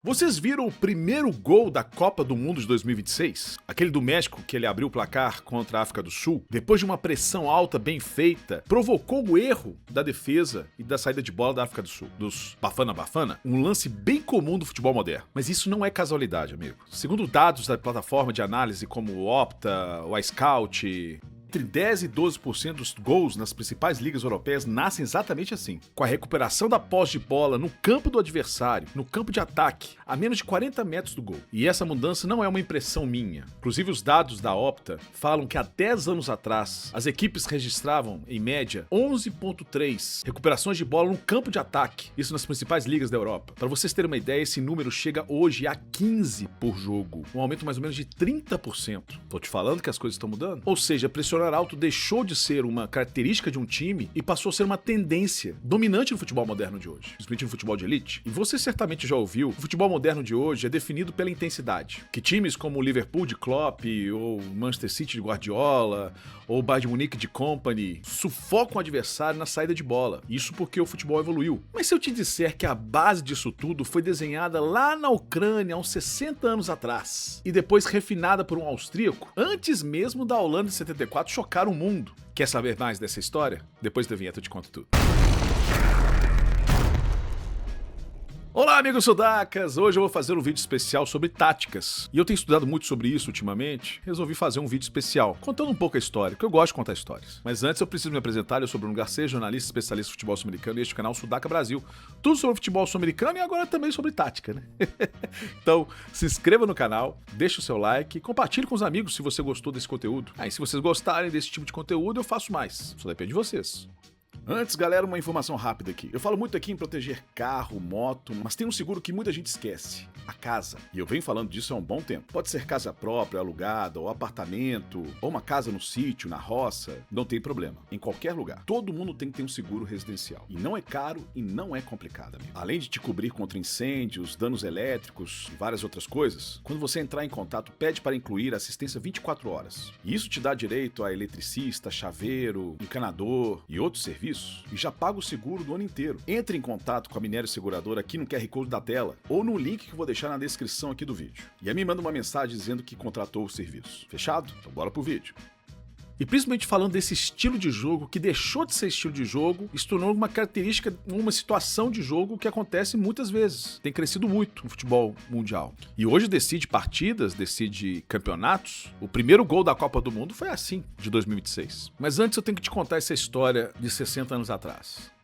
Vocês viram o primeiro gol da Copa do Mundo de 2026? Aquele do México que ele abriu o placar contra a África do Sul? Depois de uma pressão alta bem feita, provocou o erro da defesa e da saída de bola da África do Sul, dos Bafana Bafana, um lance bem comum do futebol moderno. Mas isso não é casualidade, amigo. Segundo dados da plataforma de análise como o Opta, o iScout, entre 10% e 12% dos gols nas principais ligas europeias nascem exatamente assim, com a recuperação da posse de bola no campo do adversário, no campo de ataque, a menos de 40 metros do gol. E essa mudança não é uma impressão minha. Inclusive, os dados da Opta falam que há 10 anos atrás, as equipes registravam, em média, 11,3 recuperações de bola no campo de ataque, isso nas principais ligas da Europa. Para vocês terem uma ideia, esse número chega hoje a 15 por jogo, um aumento mais ou menos de 30%. Tô te falando que as coisas estão mudando? Ou seja, pressionar alto deixou de ser uma característica de um time e passou a ser uma tendência dominante no futebol moderno de hoje, principalmente no futebol de elite. E você certamente já ouviu, o futebol moderno de hoje é definido pela intensidade. Que times como o Liverpool de Klopp, ou Manchester City de Guardiola, ou o Bayern de Munique de Kompany, sufocam o adversário na saída de bola. Isso porque o futebol evoluiu. Mas se eu te disser que a base disso tudo foi desenhada lá na Ucrânia há uns 60 anos atrás, e depois refinada por um austríaco, antes mesmo da Holanda de 74 chocar o mundo. Quer saber mais dessa história? Depois da vinheta eu te conto tudo. Olá, amigos sudacas! Hoje eu vou fazer um vídeo especial sobre táticas. E eu tenho estudado muito sobre isso ultimamente, resolvi fazer um vídeo especial, contando um pouco a história, porque eu gosto de contar histórias. Mas antes eu preciso me apresentar, eu sou Bruno Garcês, jornalista especialista em futebol sul-americano e este canal Sudaca Brasil. Tudo sobre futebol sul-americano e agora também sobre tática, né? Então, se inscreva no canal, deixe o seu like, compartilhe com os amigos se você gostou desse conteúdo. Aí, se vocês gostarem desse tipo de conteúdo, eu faço mais. Só depende de vocês. Antes, galera, uma informação rápida aqui. Eu falo muito aqui em proteger carro, moto, mas tem um seguro que muita gente esquece: a casa. E eu venho falando disso há um bom tempo. Pode ser casa própria, alugada, ou apartamento, ou uma casa no sítio, na roça, não tem problema. Em qualquer lugar. Todo mundo tem que ter um seguro residencial. E não é caro e não é complicado, amigo. Além de te cobrir contra incêndios, danos elétricos e várias outras coisas, quando você entrar em contato, pede para incluir assistência 24 horas. E isso te dá direito a eletricista, chaveiro, encanador e outros serviços. E já paga o seguro do ano inteiro. Entre em contato com a Minério Seguradora aqui no QR Code da tela ou no link que eu vou deixar na descrição aqui do vídeo. E aí me manda uma mensagem dizendo que contratou o serviço. Fechado? Então bora pro vídeo. E principalmente falando desse estilo de jogo que deixou de ser estilo de jogo e se tornou uma característica, uma situação de jogo que acontece muitas vezes. Tem crescido muito no futebol mundial. E hoje decide partidas, decide campeonatos. O primeiro gol da Copa do Mundo foi assim, de 2026. Mas antes eu tenho que te contar essa história de 60 anos atrás.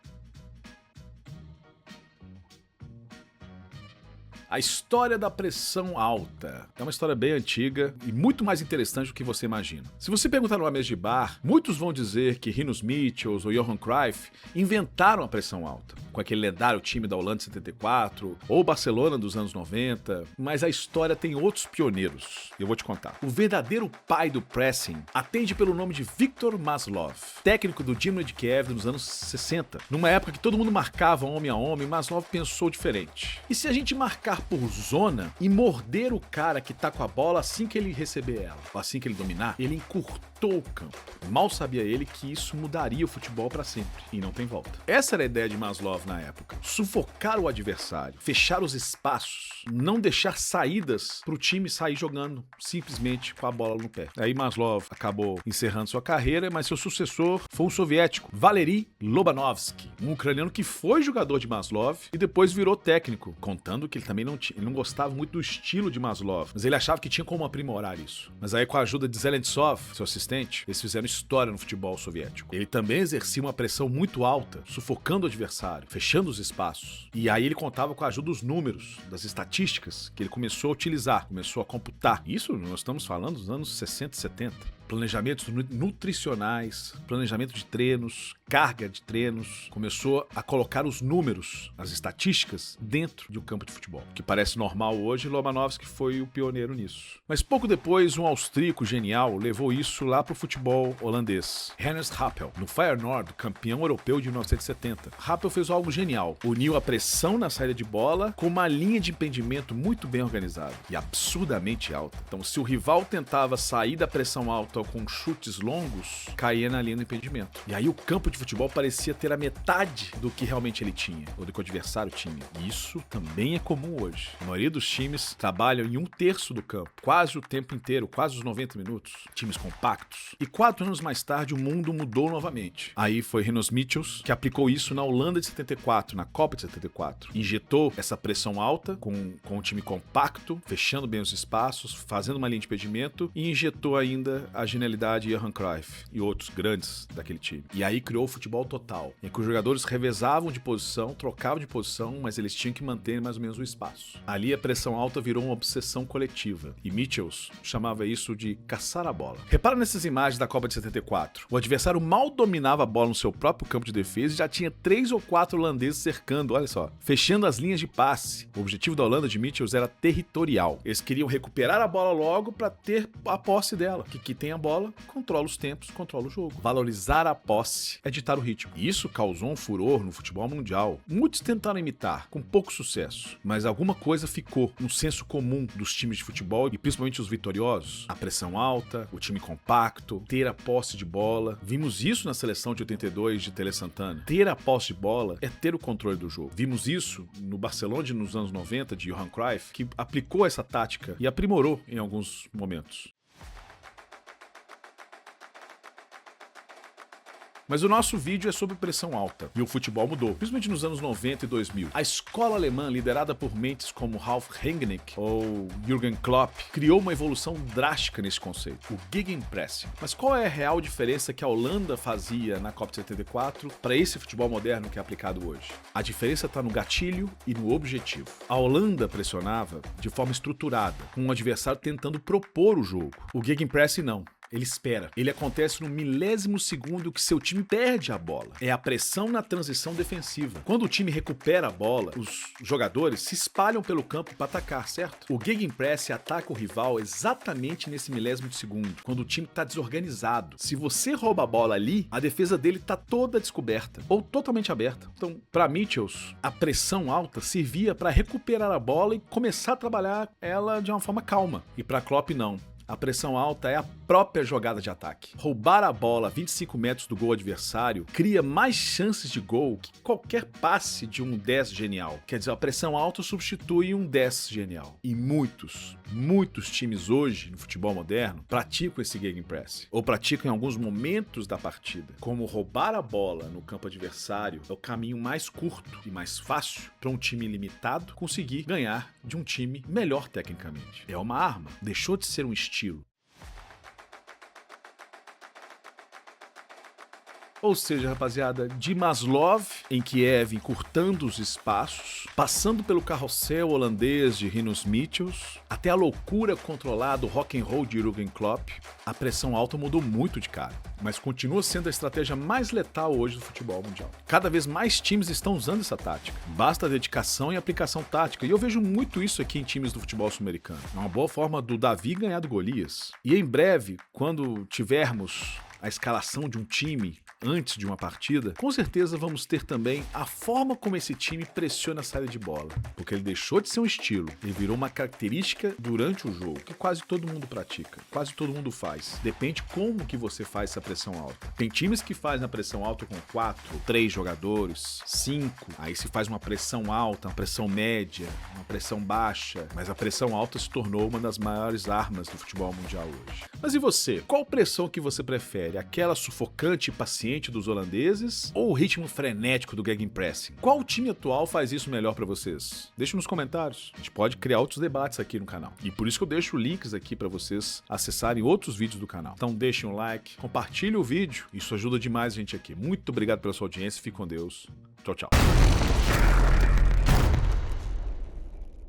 A história da pressão alta é uma história bem antiga e muito mais interessante do que você imagina. Se você perguntar numa mesa de bar, muitos vão dizer que Rinus Michels ou Johan Cruyff inventaram a pressão alta, com aquele lendário time da Holanda de 74 ou Barcelona dos anos 90, mas a história tem outros pioneiros. Eu vou te contar. O verdadeiro pai do pressing atende pelo nome de Viktor Maslov, técnico do Dinamo de Kiev nos anos 60. Numa época que todo mundo marcava homem a homem, Maslov pensou diferente. E se a gente marcar por zona e morder o cara que tá com a bola assim que ele receber ela, ou assim que ele dominar, ele encurtou o campo. Mal sabia ele que isso mudaria o futebol pra sempre e não tem volta. Essa era a ideia de Maslov na época: sufocar o adversário, fechar os espaços, não deixar saídas pro time sair jogando simplesmente com a bola no pé. Aí Maslov acabou encerrando sua carreira, mas seu sucessor foi um soviético, Valery Lobanovsky, um ucraniano que foi jogador de Maslov e depois virou técnico, contando que ele também ele não gostava muito do estilo de Maslov, mas ele achava que tinha como aprimorar isso. Mas aí, com a ajuda de Zelentsov, seu assistente, eles fizeram história no futebol soviético. Ele também exercia uma pressão muito alta, sufocando o adversário, fechando os espaços. E aí ele contava com a ajuda dos números, das estatísticas, que ele começou a utilizar, começou a computar. Isso nós estamos falando dos anos 60 e 70. Planejamentos nutricionais, planejamento de treinos, carga de treinos, começou a colocar os números, as estatísticas, dentro de um campo de futebol. Que parece normal hoje, Lobanovsky foi o pioneiro nisso. Mas pouco depois, um austríaco genial levou isso lá para o futebol holandês. Hennes Happel, no Feyenoord, campeão europeu de 1970. Happel fez algo genial. Uniu a pressão na saída de bola com uma linha de impedimento muito bem organizada e absurdamente alta. Então, se o rival tentava sair da pressão alta falta ou com chutes longos, caía na linha do impedimento. E aí o campo de futebol parecia ter a metade do que realmente ele tinha, ou do que o adversário tinha. E isso também é comum hoje. A maioria dos times trabalham em 1/3 do campo, quase o tempo inteiro, quase os 90 minutos. Times compactos. E 4 anos mais tarde o mundo mudou novamente. Aí foi Rinus Michels que aplicou isso na Holanda de 74, na Copa de 74. Injetou essa pressão alta com um time compacto, fechando bem os espaços, fazendo uma linha de impedimento e injetou ainda a genialidade de Johan Cruyff e outros grandes daquele time. E aí criou o futebol total, em que os jogadores revezavam de posição, trocavam de posição, mas eles tinham que manter mais ou menos o espaço. Ali a pressão alta virou uma obsessão coletiva e Michels chamava isso de caçar a bola. Repara nessas imagens da Copa de 74. O adversário mal dominava a bola no seu próprio campo de defesa e já tinha 3 ou 4 holandeses cercando, olha só, fechando as linhas de passe. O objetivo da Holanda de Michels era territorial. Eles queriam recuperar a bola logo para ter a posse dela. Que tem a bola, controla os tempos, controla o jogo. Valorizar a posse é ditar o ritmo. E isso causou um furor no futebol mundial. Muitos tentaram imitar, com pouco sucesso, mas alguma coisa ficou no senso comum dos times de futebol e principalmente os vitoriosos. A pressão alta, o time compacto, ter a posse de bola. Vimos isso na seleção de 82 de Tele Santana. Ter a posse de bola é ter o controle do jogo. Vimos isso no Barcelona nos anos 90 de Johan Cruyff, que aplicou essa tática e aprimorou em alguns momentos. Mas o nosso vídeo é sobre pressão alta, e o futebol mudou, principalmente nos anos 90 e 2000. A escola alemã, liderada por mentes como Ralf Rangnick ou Jürgen Klopp, criou uma evolução drástica nesse conceito, o Gegenpressing. Mas qual é a real diferença que a Holanda fazia na Copa de 74 para esse futebol moderno que é aplicado hoje? A diferença está no gatilho e no objetivo. A Holanda pressionava de forma estruturada, com o adversário tentando propor o jogo. O Gegenpressing não. Ele espera. Ele acontece no milésimo segundo que seu time perde a bola. É a pressão na transição defensiva. Quando o time recupera a bola, os jogadores se espalham pelo campo para atacar, certo? O Gegenpress ataca o rival exatamente nesse milésimo de segundo, quando o time está desorganizado. Se você rouba a bola ali, a defesa dele está toda descoberta ou totalmente aberta. Então, para Michels, a pressão alta servia para recuperar a bola e começar a trabalhar ela de uma forma calma. E para Klopp, não. A pressão alta é a própria jogada de ataque. Roubar a bola a 25 metros do gol adversário cria mais chances de gol que qualquer passe de um 10 genial. Quer dizer, a pressão alta substitui um 10 genial. E muitos times hoje, no futebol moderno, praticam esse Gegenpress. Ou praticam em alguns momentos da partida. Como roubar a bola no campo adversário é o caminho mais curto e mais fácil para um time limitado conseguir ganhar de um time melhor tecnicamente. É uma arma. Deixou de ser um estilo. Ou seja, rapaziada, de Maslow, em Kiev, encurtando os espaços, passando pelo carrossel holandês de Rinus Michels, até a loucura controlada do rock and roll de Jürgen Klopp, a pressão alta mudou muito de cara, mas continua sendo a estratégia mais letal hoje do futebol mundial. Cada vez mais times estão usando essa tática. Basta dedicação e aplicação tática, e eu vejo muito isso aqui em times do futebol sul-americano. É uma boa forma do Davi ganhar do Golias. E em breve, quando tivermos a escalação de um time antes de uma partida, com certeza vamos ter também a forma como esse time pressiona a saída de bola, porque ele deixou de ser um estilo, ele virou uma característica durante o jogo, que quase todo mundo pratica, quase todo mundo faz. Depende como que você faz essa pressão alta. Tem times que fazem a pressão alta com 4, 3 jogadores, 5, aí se faz uma pressão alta, uma pressão média, uma pressão baixa, mas a pressão alta se tornou uma das maiores armas do futebol mundial hoje. Mas e você? Qual pressão que você prefere? Aquela sufocante e paciente dos holandeses ou o ritmo frenético do Gegenpressing? Qual time atual faz isso melhor pra vocês? Deixe nos comentários. A gente pode criar outros debates aqui no canal. E por isso que eu deixo links aqui pra vocês acessarem outros vídeos do canal. Então deixem um like, compartilhe o vídeo. Isso ajuda demais a gente aqui. Muito obrigado pela sua audiência. Fique com Deus. Tchau, tchau.